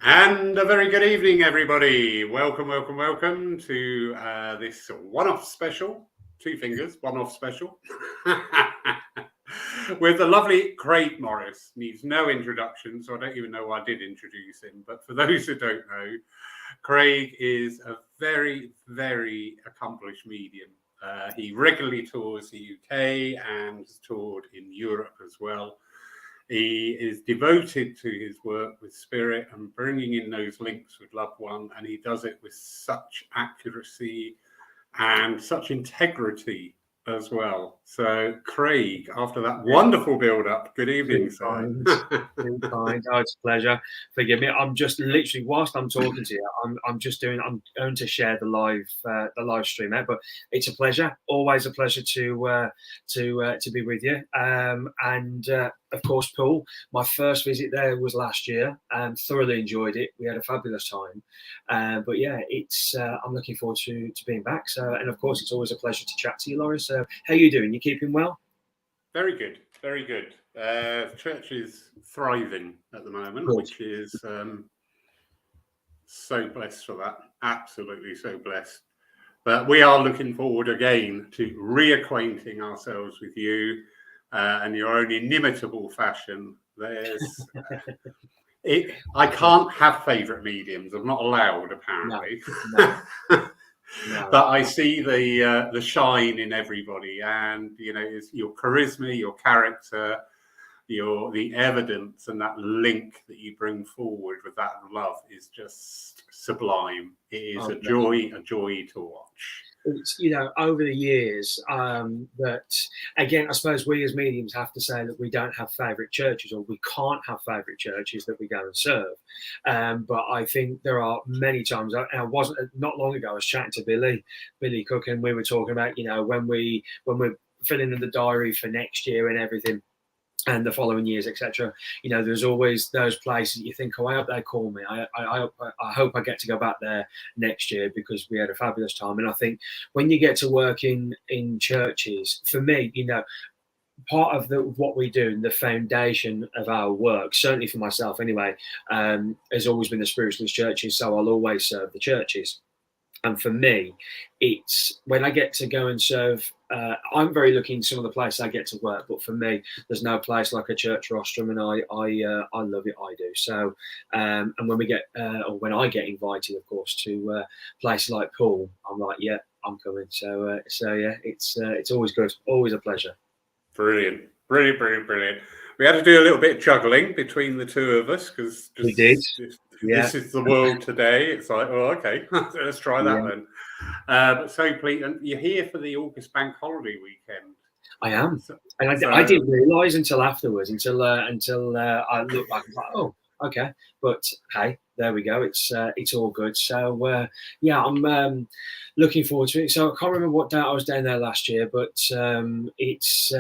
And a very good evening, everybody. Welcome to this one-off special. Two fingers, one-off special. With the lovely Craig Morris. Needs no introduction, so I don't even know why I did introduce him. But for those who don't know, Craig is a very, very accomplished medium. He regularly tours the UK and has toured in Europe as well. He is devoted to his work with spirit and bringing in those links with loved one, and he does it with such accuracy and such integrity as well. So, Craig, after that wonderful build-up, good evening, Too sir. kind. Too kind. Oh, it's a pleasure. Forgive me. I'm just literally whilst I'm talking to you, I'm going to share the live stream out. But it's a pleasure. Always a pleasure to be with you. And of course, Poole. My first visit there was last year, and thoroughly enjoyed it. We had a fabulous time. But yeah, it's I'm looking forward to being back. So, and of course, it's always a pleasure to chat to you, Laurie. So, how you doing? You keeping well? Very good, very good. The church is thriving at the moment, Good. which is so blessed for that. Absolutely so blessed. But we are looking forward again to reacquainting ourselves with you in your own inimitable fashion. I can't have favourite mediums. I'm not allowed, apparently. No, no. But I see the shine in everybody, and it's your charisma, your character, the evidence, and that link that you bring forward with that love is just sublime. It is a joy to watch. It's, over the years, that again, I suppose we as mediums have to say that we don't have favourite churches, or we can't have favourite churches that we go and serve. But I think there are many times, and I wasn't not long ago, I was chatting to Billy Cook, and we were talking about, when we're filling in the diary for next year and everything, and the following years, etc. There's always those places you think, oh, I hope they call me. I hope I get to go back there next year, because we had a fabulous time. And I think when you get to work in churches, for me, part of what we do, the foundation of our work, certainly for myself anyway, has always been the spiritualist churches. So I'll always serve the churches. And for me, it's when I get to go and serve. I'm very lucky in some of the places I get to work, but for me, there's no place like a church rostrum, and I love it. I do. So, and when we get, or when I get invited, of course, to places like Poole, I'm like, yeah, I'm coming. So yeah, it's always good, always a pleasure. Brilliant. We had to do a little bit of juggling between the two of us, because We did. this is the world today. It's like, oh, okay, let's try that then. But so please, and you're here for the August bank holiday weekend. I am, and I didn't realise until afterwards, until I looked back and thought, oh, okay. But hey, there we go. It's all good. So yeah, I'm looking forward to it. So I can't remember what date I was down there last year, but it's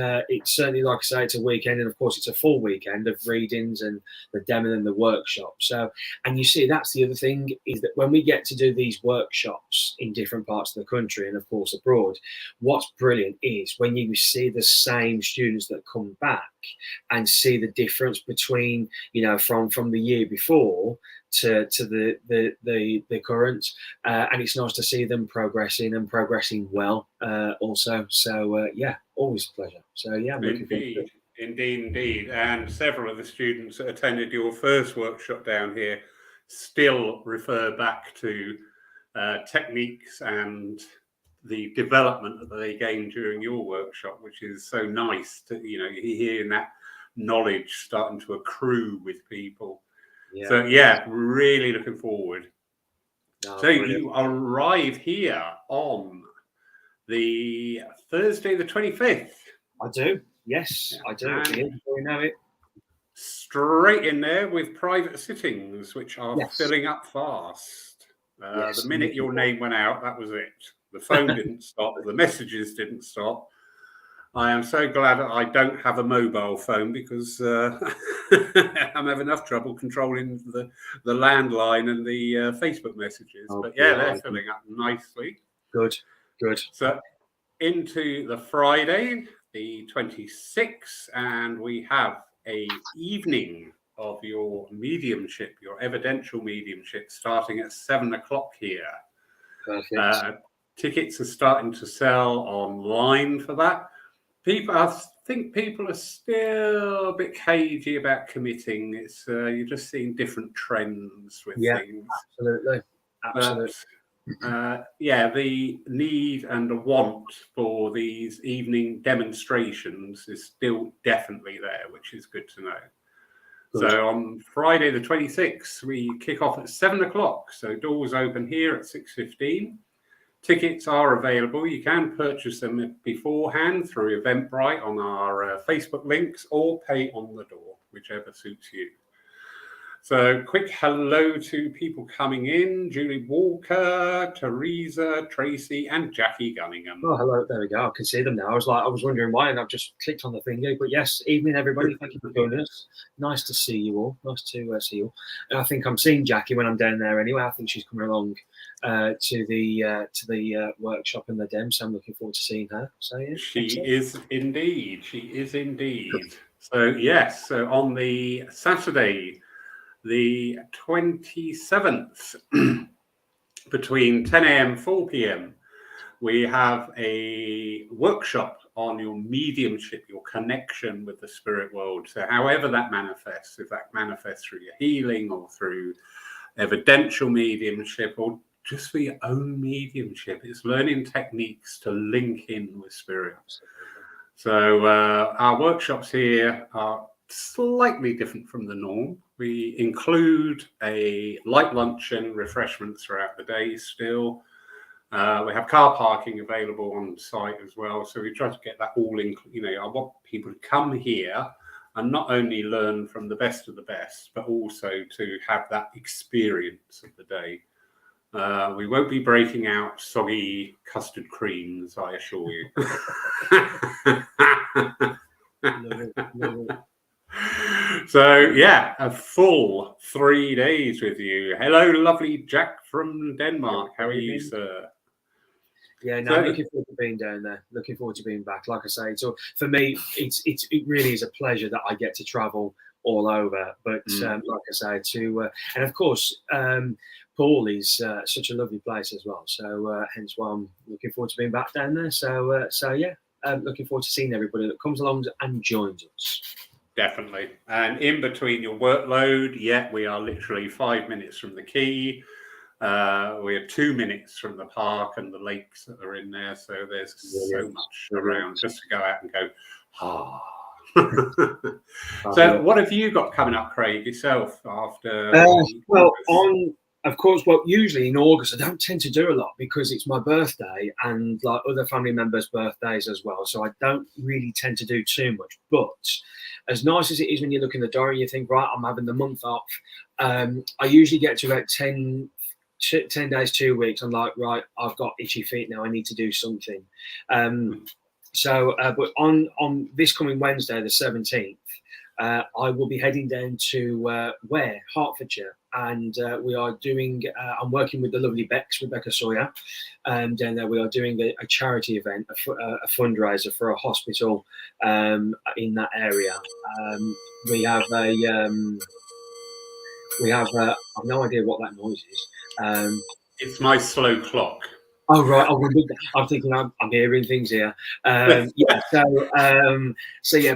certainly, like I say, it's a weekend, and of course it's a full weekend of readings and the demo and the workshop. So, and you see, that's the other thing, is that when we get to do these workshops in different parts of the country and of course abroad, what's brilliant is when you see the same students that come back and see the difference between, from the year before to the current, and it's nice to see them progressing well, also. So yeah, always a pleasure. So yeah, I'm looking forward to it. Indeed. And several of the students that attended your first workshop down here still refer back to techniques and the development that they gained during your workshop, which is so nice to, hearing that knowledge starting to accrue with people. Yeah. So yeah, really looking forward. So brilliant. You arrive here on the Thursday, the 25th. I do. Yes, I do. We know it. Straight in there with private sittings, which are filling up fast. The minute your name went out, that was it. The phone didn't stop. The messages didn't stop. I am so glad that I don't have a mobile phone, because I'm having enough trouble controlling the landline and the Facebook messages. But yeah, they're filling up nicely. Good. So into the Friday, the 26th, and we have a evening of your mediumship, your evidential mediumship, starting at 7 o'clock here. Perfect. Tickets are starting to sell online for that. I think people are still a bit cagey about committing. It's you're just seeing different trends with things. Absolutely. But the need and the want for these evening demonstrations is still definitely there, which is good to know. Good. So on Friday the 26th, we kick off at 7 o'clock. So doors open here at 6:15. Tickets are available. You can purchase them beforehand through Eventbrite on our Facebook links, or pay on the door, whichever suits you. So quick hello to people coming in: Julie Walker, Teresa, Tracy, and Jackie Gunningham. Oh, hello. There we go. I can see them now. I was wondering why, and I've just clicked on the thingy. But yes, evening, everybody. Thank you for joining us. Nice to see you all. Nice to see you all. And I think I'm seeing Jackie when I'm down there anyway. I think she's coming along to the workshop in the Dem. So I'm looking forward to seeing her. So yeah, she is indeed. So yes. So on the Saturday, the 27th, between 10 a.m. 4 p.m, we have a workshop on your mediumship, your connection with the spirit world. So however that manifests, if that manifests through your healing or through evidential mediumship or just for your own mediumship, it's learning techniques to link in with spirit. So our workshops here are slightly different from the norm. We include a light luncheon, refreshments throughout the day still. We have car parking available on site as well. So we try to get that all in. I want people to come here and not only learn from the best of the best, but also to have that experience of the day. We won't be breaking out soggy custard creams, I assure you. So yeah, a full 3 days with you. Hello, lovely Jack from Denmark. How are you, sir? Yeah, no, looking forward to being down there. Looking forward to being back. Like I say, so for me, it really is a pleasure that I get to travel all over. But like I say, and of course, Poole is such a lovely place as well. So hence why I'm looking forward to being back down there. So yeah, looking forward to seeing everybody that comes along and joins us. Definitely. And in between your workload, we are literally 5 minutes from the quay. We are 2 minutes from the park and the lakes that are in there. So there's so much around just to go out and go, So what have you got coming up, Craig, yourself after? Usually in August, I don't tend to do a lot because it's my birthday and like other family members' birthdays as well. So I don't really tend to do too much. But as nice as it is when you look in the diary and you think, right, I'm having the month off, I usually get to about 10 days, 2 weeks. I'm like, right, I've got itchy feet now. I need to do something. But on this coming Wednesday, the 17th, I will be heading down to Ware, Hertfordshire, and we are doing. I'm working with the lovely Rebecca Sawyer, and down there we are doing a charity event, a fundraiser for a hospital in that area. We have I have no idea what that noise is. It's my slow clock. Oh right, I'm thinking I'm hearing things here.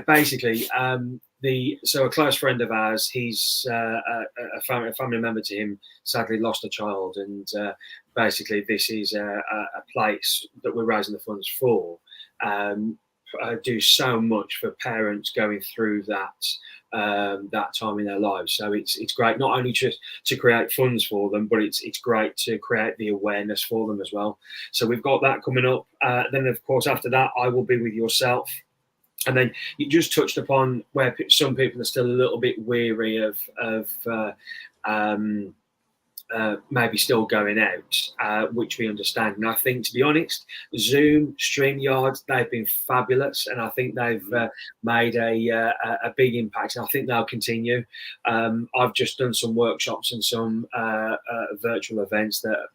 Basically, a close friend of ours, he's a family member to him, sadly lost a child, and basically this is a place that we're raising the funds for. Do so much for parents going through that time in their lives. So it's great not only to create funds for them, but it's great to create the awareness for them as well. So we've got that coming up. Then of course after that I will be with yourself. And then you just touched upon where some people are still a little bit weary of maybe still going out, which we understand. And I think, to be honest, Zoom, StreamYard, they've been fabulous, and I think they've made a big impact, and I think they'll continue. I've just done some workshops and some virtual events that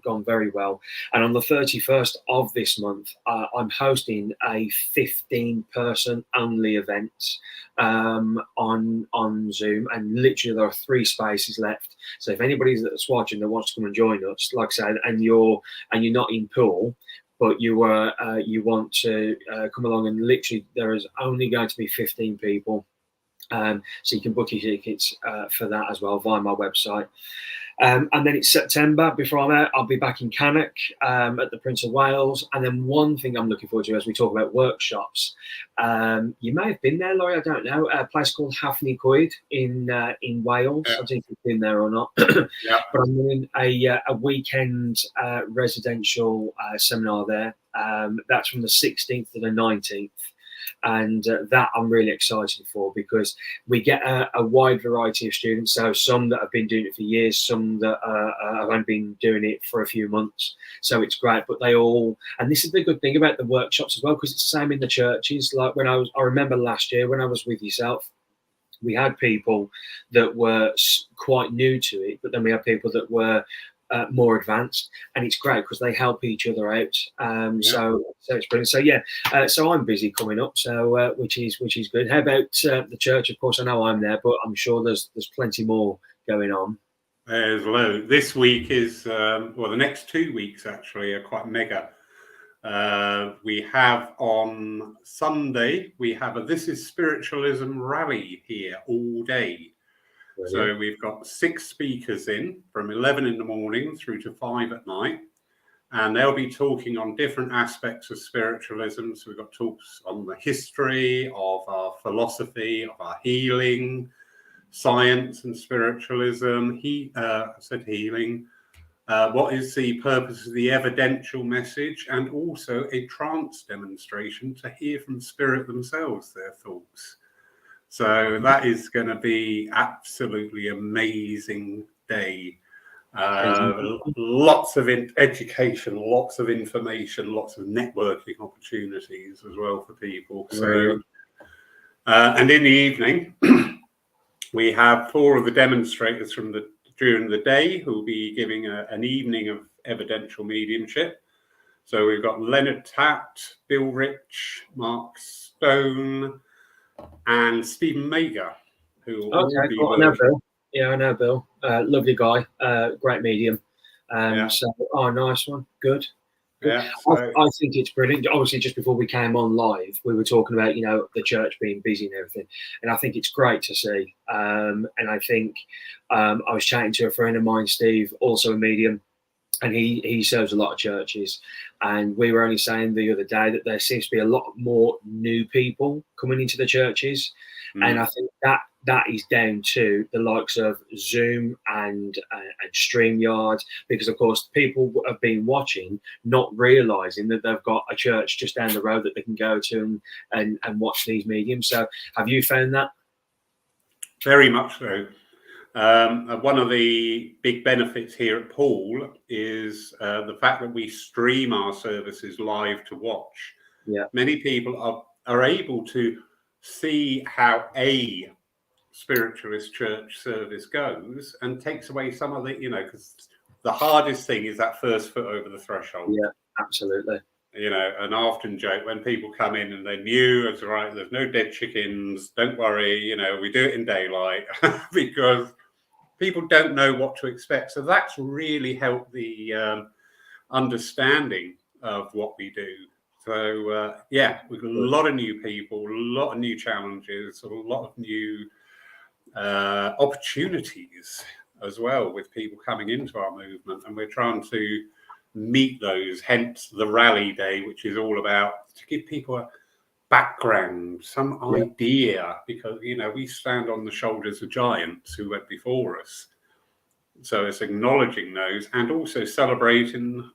gone very well. And on the 31st of this month, I'm hosting a 15-person only event on Zoom, and literally there are 3 spaces left. So if anybody that's watching that wants to come and join us, like I said, and you're not in Poole, but you want to come along, and literally there is only going to be 15 people. So you can book your tickets for that as well via my website. And then it's September. Before I'm out, I'll be back in Cannock at the Prince of Wales. And then one thing I'm looking forward to as we talk about workshops, you may have been there, Laurie, I don't know, a place called Hafni Coed in Wales. Yeah. I don't know if you've been there or not. Yeah. But I'm doing a weekend residential seminar there. That's from the 16th to the 19th. And that I'm really excited for, because we get a wide variety of students. So some that have been doing it for years, some that have only been doing it for a few months. So it's great, but they all, and this is the good thing about the workshops as well, because it's the same in the churches. Like I remember last year when I was with yourself, we had people that were quite new to it, but then we had people that were more advanced, and it's great because they help each other out. So it's brilliant. So yeah, so I'm busy coming up, so which is good. How about the church? Of course, I know I'm there, but I'm sure there's plenty more going on. There's loads. This week is the next 2 weeks actually are quite mega. We have on Sunday This is Spiritualism rally here all day. So we've got 6 speakers in from 11 in the morning through to 5 at night, and they'll be talking on different aspects of spiritualism. So we've got talks on the history of our philosophy, of our healing, science and spiritualism. I said healing. What is the purpose of the evidential message, and also a trance demonstration to hear from spirit themselves their thoughts. So that is going to be absolutely amazing day. Lots of education, lots of information, lots of networking opportunities as well for people. So, and in the evening, we have 4 of the demonstrators during the day who will be giving an evening of evidential mediumship. So we've got Leonard Tatt, Bill Rich, Mark Stone, and Stephen Mager, who will all be I know Bill. Yeah, I know Bill. Lovely guy, great medium. So, nice one. Good. Yeah, so I think it's brilliant. Obviously, just before we came on live, we were talking about, the church being busy and everything. And I think it's great to see. And I think I was chatting to a friend of mine, Steve, also a medium, and he serves a lot of churches. And we were only saying the other day that there seems to be a lot more new people coming into the churches. And I think that is down to the likes of Zoom and StreamYard, because of course people have been watching, not realizing that they've got a church just down the road that they can go to and watch these mediums. So have you found that? Very much so. One of the big benefits here at Poole is the fact that we stream our services live to watch. Yeah. Many people are able to see how a spiritualist church service goes, and takes away some of the, because the hardest thing is that first foot over the threshold. Yeah, absolutely. And I often joke when people come in and they're new, it's right, there's no dead chickens, don't worry, we do it in daylight, because people don't know what to expect. So that's really helped the understanding of what we do. So, we've got a lot of new people, a lot of new challenges, a lot of new opportunities as well with people coming into our movement. And we're trying to meet those, hence the rally day, which is all about to give people a background, some idea, because, we stand on the shoulders of giants who went before us. So it's acknowledging those and also celebrating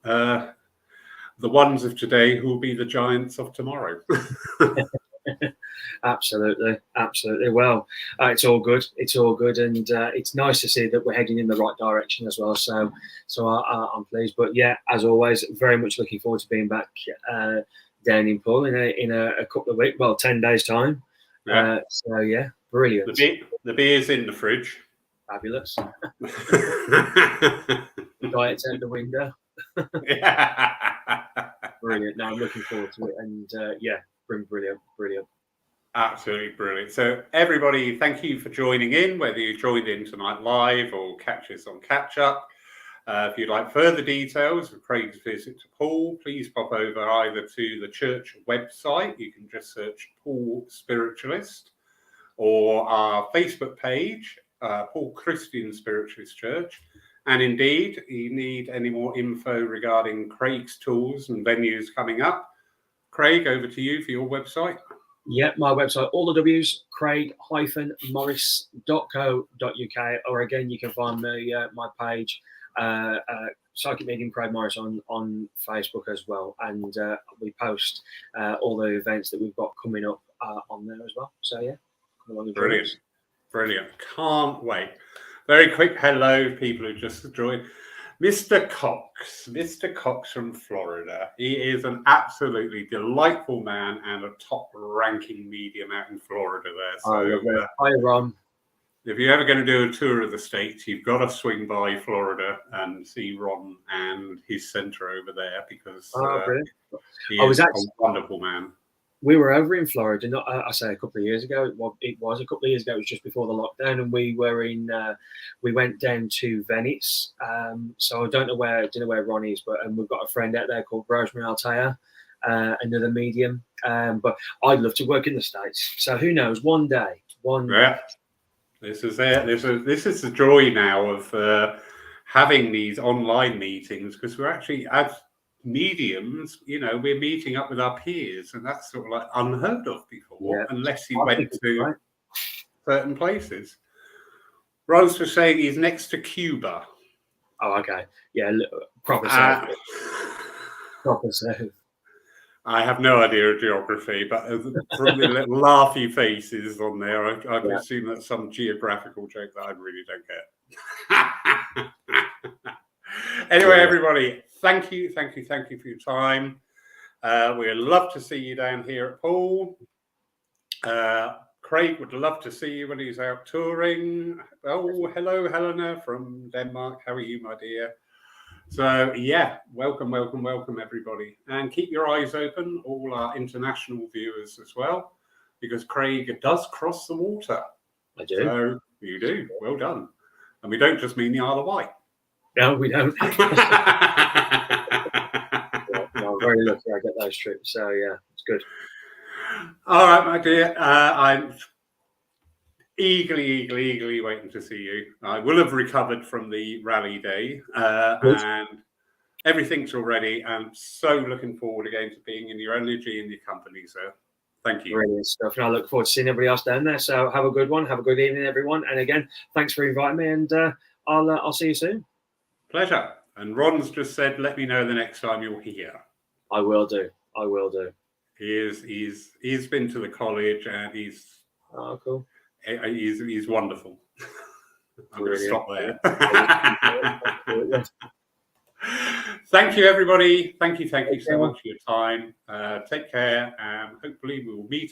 the ones of today who will be the giants of tomorrow. Absolutely. Well, it's all good, and it's nice to see that we're heading in the right direction as well. So I'm pleased. But yeah, as always, very much looking forward to being back down in Poole in a couple of weeks, 10 days time. So yeah, brilliant. The beer's in the fridge. Fabulous. Diets out the window. Brilliant. No, I'm looking forward to it. And yeah, brilliant. Absolutely brilliant. So everybody, thank you for joining in, whether you joined in tonight live or catch us on catch up. If you'd like further details of Craig's visit to Poole, please pop over either to the church website. You can just search Poole Spiritualist, or our Facebook page, Poole Christian Spiritualist Church. And indeed, you need any more info regarding Craig's tours and venues coming up. Craig, over to you for your website. Yeah, my website, all the W's, craig-morris.co.uk, or again, you can find my page, Psychic Medium Craig Morris on Facebook as well, and we post all the events that we've got coming up on there as well. So yeah, come along and join us. Brilliant, can't wait. Very quick hello, people who just joined. Mr. Cox from Florida. He is an absolutely delightful man and a top-ranking medium out in Florida there. So, hi, Ron. If you're ever going to do a tour of the States, you've got to swing by Florida and see Ron and his centre over there, because he is a wonderful man. We were over in Florida, I say a couple of years ago. It was a couple of years ago. It was just before the lockdown, and we went down to Venice. So I don't know where Ron is, and we've got a friend out there called Rosemary Altea, another medium. But I'd love to work in the States. So who knows? One day. This is it. This is the joy now of having these online meetings, because we're actually, as mediums, we're meeting up with our peers, and that's sort of like unheard of before, unless you went to certain places. Ron's was saying he's next to Cuba. Oh, okay. Yeah, proper south. Proper south. I have no idea of geography, but from the little laughy faces on there, I can assume that's some geographical joke that I really don't get. Anyway, everybody, thank you for your time. We'd love to see you down here at Poole. Craig would love to see you when he's out touring. Oh, hello, Helena from Denmark. How are you, my dear? So, yeah, welcome, everybody. And keep your eyes open, all our international viewers as well, because Craig does cross the water. I do. So, you do. Well done. And we don't just mean the Isle of Wight. No, we don't. I'm very lucky I get those trips. So, yeah, it's good. All right, my dear. I'm eagerly waiting to see you. I will have recovered from the rally day, and everything's all ready. I'm so looking forward again to being in your energy and your company. So thank you. Brilliant stuff. And I look forward to seeing everybody else down there. So have a good one. Have a good evening, everyone. And again, thanks for inviting me, and I'll see you soon. Pleasure. And Ron's just said, let me know the next time you're here. I will do. He's been to the college, and he's cool. He's wonderful. I'm going to stop there. Thank you, everybody. Thank you so much for your time. Take care, and hopefully we will meet